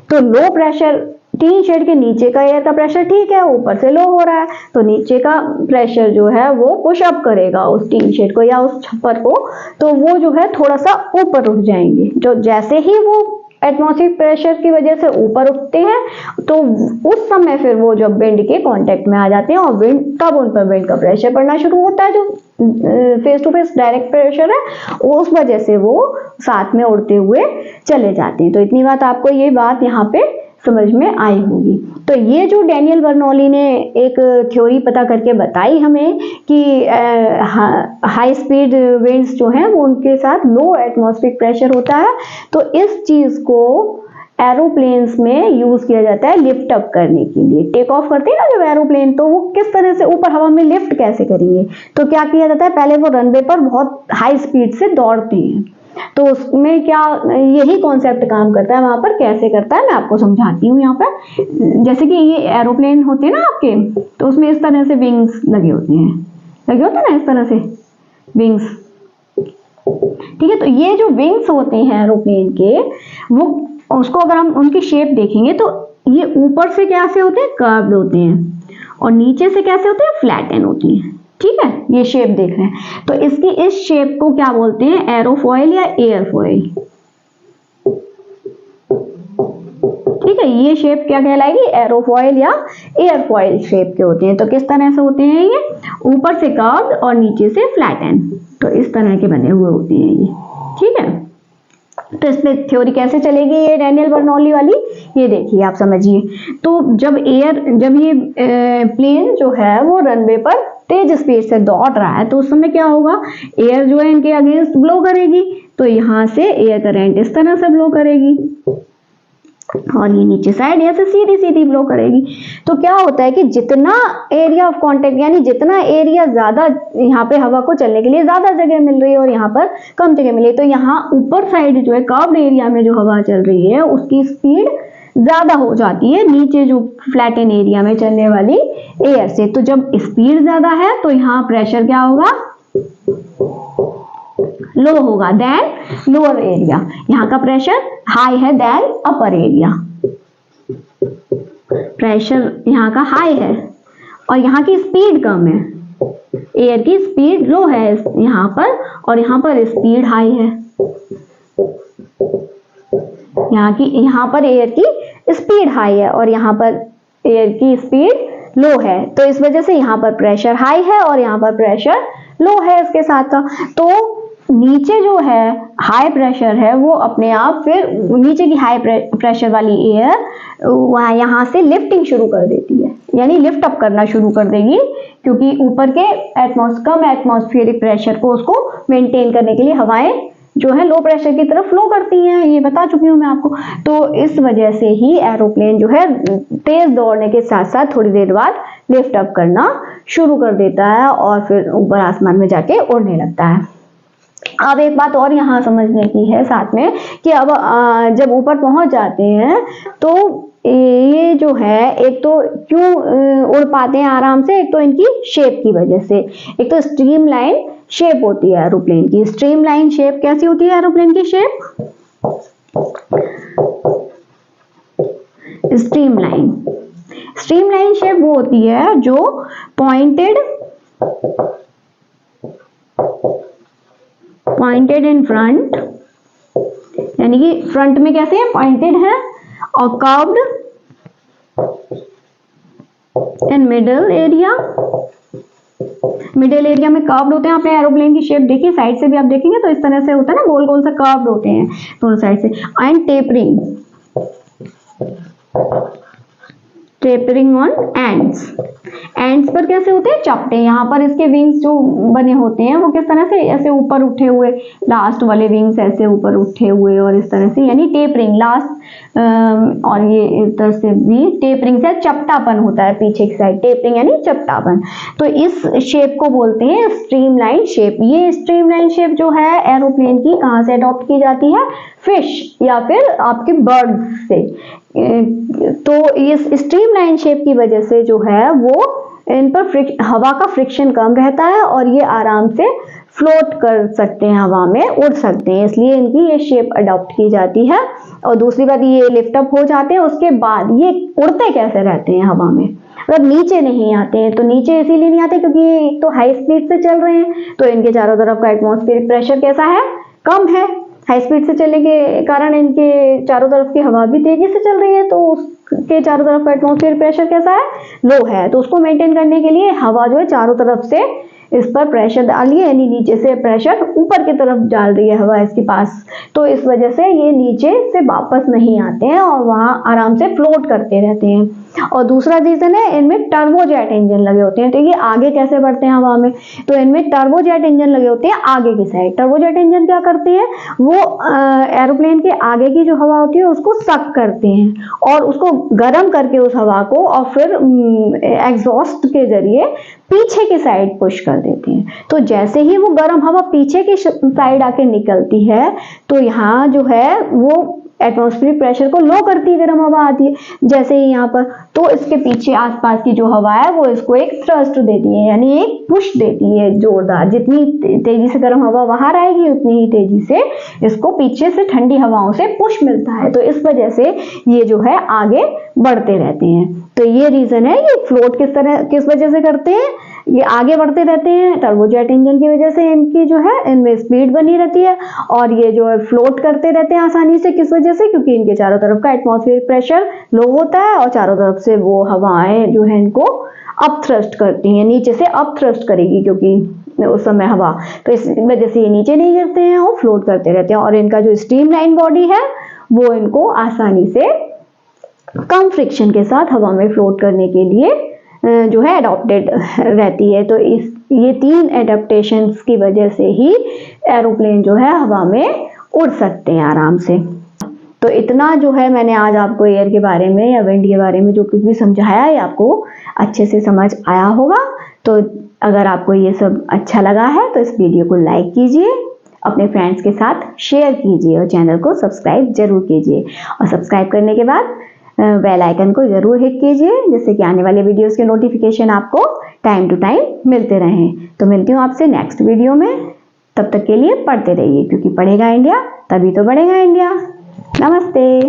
तो लो प्रेशर, टीन शेड के नीचे का एयर का प्रेशर ठीक है, ऊपर से लो हो रहा है तो नीचे का प्रेशर जो है वो पुश अप करेगा उस टीन शेड को या उस छप्पर को, तो वो जो है थोड़ा सा ऊपर उठ जाएंगे। जो जैसे ही वो एटमॉस्फेरिक प्रेशर की वजह से ऊपर उठते हैं, तो उस समय फिर वो जब विंड के कांटेक्ट में आ जाते हैं और विंड तब उन पर विंड का प्रेशर पड़ना शुरू होता है, जो face to face direct pressure है, उस वजह से वो साथ में उड़ते हुए चले जाते हैं। तो इतनी बात आपको ये बात यहाँ पे समझ में आई होगी। तो ये जो डैनियल बर्नौली ने एक थ्योरी पता करके बताई हमें कि हाई स्पीड विंड्स जो हैं वो उनके साथ लो एटमॉस्फेरिक प्रेशर होता है, तो इस चीज को एरोप्लेन्स में यूज किया जाता है लिफ्ट अप करने के लिए। टेक ऑफ करते हैं ना जब एरोप्लेन, तो वो किस तरह से ऊपर हवा में लिफ्ट कैसे करेंगे, तो क्या किया जाता है, पहले वो रनवे पर बहुत हाई स्पीड से दौड़ते हैं, तो उसमें क्या यही कॉन्सेप्ट काम करता है वहां पर। कैसे करता है मैं आपको समझाती हूँ यहाँ पर। जैसे कि ये एरोप्लेन होते हैं ना आपके, तो उसमें इस तरह से विंग्स लगे होते हैं ना, इस तरह से विंग्स, ठीक है। तो ये जो विंग्स होते हैं एरोप्लेन के, वो उसको अगर हम उनकी शेप देखेंगे तो ये ऊपर से कैसे होते हैं, कर्व्ड होते हैं, और नीचे से कैसे होते हैं, फ्लैटन होती है, ठीक है। ये शेप देख रहे हैं, तो इसकी इस शेप को क्या बोलते हैं, एरोफॉइल या एयरफॉइल, ठीक है। ये शेप क्या कहलाएगी, एरोफॉइल या एयरफॉइल शेप के होते हैं। तो किस तरह से होते हैं ये, ऊपर से कर्व्ड और नीचे से फ्लैटन, तो इस तरह के बने हुए होते हैं ये, ठीक है। तो इसमें थ्योरी कैसे चलेगी ये डैनियल बर्नौली वाली, ये देखिए आप समझिए। तो जब ये प्लेन जो है वो रनवे पर तेज स्पीड से दौड़ रहा है, तो उस समय क्या होगा, एयर जो है इनके अगेंस्ट ब्लो करेगी, तो यहाँ से एयर करंट इस तरह से ब्लो करेगी और ये नीचे साइड ऐसे सीधी सीधी ब्लो करेगी। तो क्या होता है कि जितना एरिया ऑफ कांटेक्ट, यानी जितना एरिया ज्यादा यहाँ पे हवा को चलने के लिए ज्यादा जगह मिल रही है और यहाँ पर कम जगह मिली है, तो यहाँ ऊपर साइड जो है कर्व्ड एरिया में जो हवा चल रही है उसकी स्पीड ज्यादा हो जाती है नीचे जो फ्लैटन एरिया में चलने वाली एयर से। तो जब स्पीड ज्यादा है तो यहाँ प्रेशर क्या होगा, लो होगा देन लोअर एरिया। यहाँ का प्रेशर हाई है देन अपर एरिया, प्रेशर यहाँ का हाई है और यहाँ की स्पीड कम है, एयर की स्पीड लो है यहाँ पर और यहाँ पर स्पीड हाई है। यहाँ पर एयर की स्पीड हाई है और यहाँ पर एयर की स्पीड लो है, तो इस वजह से यहाँ पर प्रेशर हाई है और यहाँ पर प्रेशर लो है इसके साथ का। तो नीचे जो है हाई प्रेशर है वो अपने आप फिर नीचे की हाई प्रेशर वाली एयर यहाँ से लिफ्टिंग शुरू कर देती है, यानी लिफ्ट अप करना शुरू कर देगी, क्योंकि ऊपर के कम एटमॉस्फेरिक प्रेशर को उसको मेंटेन करने के लिए हवाएं जो है लो प्रेशर की तरफ फ्लो करती हैं, ये बता चुकी हूँ मैं आपको। तो इस वजह से ही एरोप्लेन जो है तेज दौड़ने के साथ साथ थोड़ी देर बाद लिफ्ट अप करना शुरू कर देता है और फिर ऊपर आसमान में जाके उड़ने लगता है। अब एक बात और यहाँ समझने की है साथ में कि अब जब ऊपर पहुंच जाते हैं तो ये जो है एक तो क्यों उड़ पाते हैं आराम से, एक तो इनकी शेप की वजह से। एक तो स्ट्रीमलाइन शेप होती है एरोप्लेन की। स्ट्रीमलाइन शेप कैसी होती है एरोप्लेन की शेप, स्ट्रीमलाइन शेप वो होती है जो पॉइंटेड इन फ्रंट, यानी कि फ्रंट में कैसे है, पॉइंटेड है, और कर्व्ड इन मिडल एरिया में कर्व्ड होते हैं। आपने एरोप्लेन की शेप देखी, साइड से भी आप देखेंगे तो इस तरह से होता है ना, गोल गोल सा कर्व्ड होते हैं दोनों साइड से। एंड टेपरिंग ऑन एंड्स पर कैसे होते हैं, चपटे। यहाँ पर इसके विंग्स जो बने होते हैं वो किस तरह से ऐसे ऊपर उठे हुए, लास्ट वाले विंग्स ऐसे ऊपर उठे हुए और इस तरह से, यानी टेपरिंग लास्ट, और ये इस तरह से भी टेपरिंग से चपटापन होता है पीछे की साइड, टेपरिंग यानी चपटापन। तो इस शेप को बोलते हैं स्ट्रीमलाइन शेप। ये स्ट्रीमलाइन शेप जो है एरोप्लेन की कहाँ से अडॉप्ट की जाती है, फिश या फिर आपके बर्ड्स से। तो इस स्ट्रीमलाइन शेप की वजह से जो है वो इन पर हवा का फ्रिक्शन कम रहता है और ये आराम से फ्लोट कर सकते हैं, हवा में उड़ सकते हैं, इसलिए इनकी ये शेप अडॉप्ट की जाती है। और दूसरी बात, ये लिफ्ट अप हो जाते हैं, उसके बाद ये उड़ते कैसे रहते हैं हवा में, मतलब नीचे नहीं आते हैं। तो नीचे इसीलिए नहीं आते क्योंकि ये तो हाई स्पीड से चल रहे हैं, तो इनके चारों तरफ का एटमॉस्फेरिक प्रेशर कैसा है, कम है, हाई स्पीड से चलने के कारण इनके चारों तरफ की हवा भी तेजी से चल रही है, तो उसके चारों तरफ का एटमॉस्फेयर प्रेशर कैसा है, लो है। तो उसको मेंटेन करने के लिए हवा जो है चारों तरफ से इस पर प्रेशर डालिए, यानी नीचे से प्रेशर ऊपर की तरफ डाल रही है हवा इसके पास, तो इस वजह से ये नीचे से वापस नहीं आते हैं और वहां आराम से फ्लोट करते रहते हैं। और दूसरा रीजन है, इनमें टर्बोजेट इंजन लगे होते हैं। तो ये आगे कैसे बढ़ते हैं हवा में, तो इनमें टर्बोजेट इंजन लगे होते हैं आगे की साइड। टर्बोजेट इंजन क्या करते हैं, वो एरोप्लेन के आगे की जो हवा होती है उसको सक करते हैं और उसको गर्म करके उस हवा को और फिर एग्जॉस्ट के जरिए पीछे की साइड पुश कर देते हैं। तो जैसे ही वो गर्म हवा पीछे की साइड आके निकलती है, तो यहाँ जो है वो एटमॉस्फेरिक प्रेशर को लो करती है, गर्म हवा आती है जैसे ही यहाँ पर, तो इसके पीछे आसपास की जो हवा है वो इसको एक थ्रस्ट देती है, यानी एक पुश देती है जोरदार। जितनी तेजी से गर्म हवा बाहर आएगी उतनी ही तेजी से इसको पीछे से ठंडी हवाओं से पुश मिलता है। तो इस वजह से ये जो है आगे बढ़ते रहते हैं। तो ये रीजन है, ये फ्लोट किस वजह से करते हैं, ये आगे बढ़ते रहते हैं टर्बोजेट इंजन की वजह से, इनकी जो है इनमें स्पीड बनी रहती है और ये जो है फ्लोट करते रहते हैं आसानी से। किस वजह से, क्योंकि इनके चारों तरफ का एटमॉस्फेरिक प्रेशर लो होता है और चारों तरफ से वो हवाएं जो है इनको अप थ्रस्ट करती हैं, नीचे से अप थ्रस्ट करेगी क्योंकि उस समय हवा, तो इस वजह से ये नीचे नहीं गिरते हैं और फ्लोट करते रहते हैं। और इनका जो स्ट्रीमलाइन बॉडी है वो इनको आसानी से कम फ्रिक्शन के साथ हवा में फ्लोट करने के लिए जो है अडॉप्टेड रहती है। तो ये 3 एडेप्टेशंस की वजह से ही एरोप्लेन जो है हवा में उड़ सकते हैं आराम से। तो इतना जो है मैंने आज आपको एयर के बारे में या विंड के बारे में जो कुछ भी समझाया है आपको अच्छे से समझ आया होगा। तो अगर आपको ये सब अच्छा लगा है तो इस वीडियो को लाइक कीजिए, अपने फ्रेंड्स के साथ शेयर कीजिए और चैनल को सब्सक्राइब जरूर कीजिए। और सब्सक्राइब करने के बाद बेल आइकन को जरूर हिट कीजिए, जिससे कि आने वाले वीडियोस के नोटिफिकेशन आपको टाइम टू टाइम मिलते रहें। तो मिलती हूँ आपसे नेक्स्ट वीडियो में, तब तक के लिए पढ़ते रहिए, क्योंकि पढ़ेगा इंडिया तभी तो बढ़ेगा इंडिया। नमस्ते।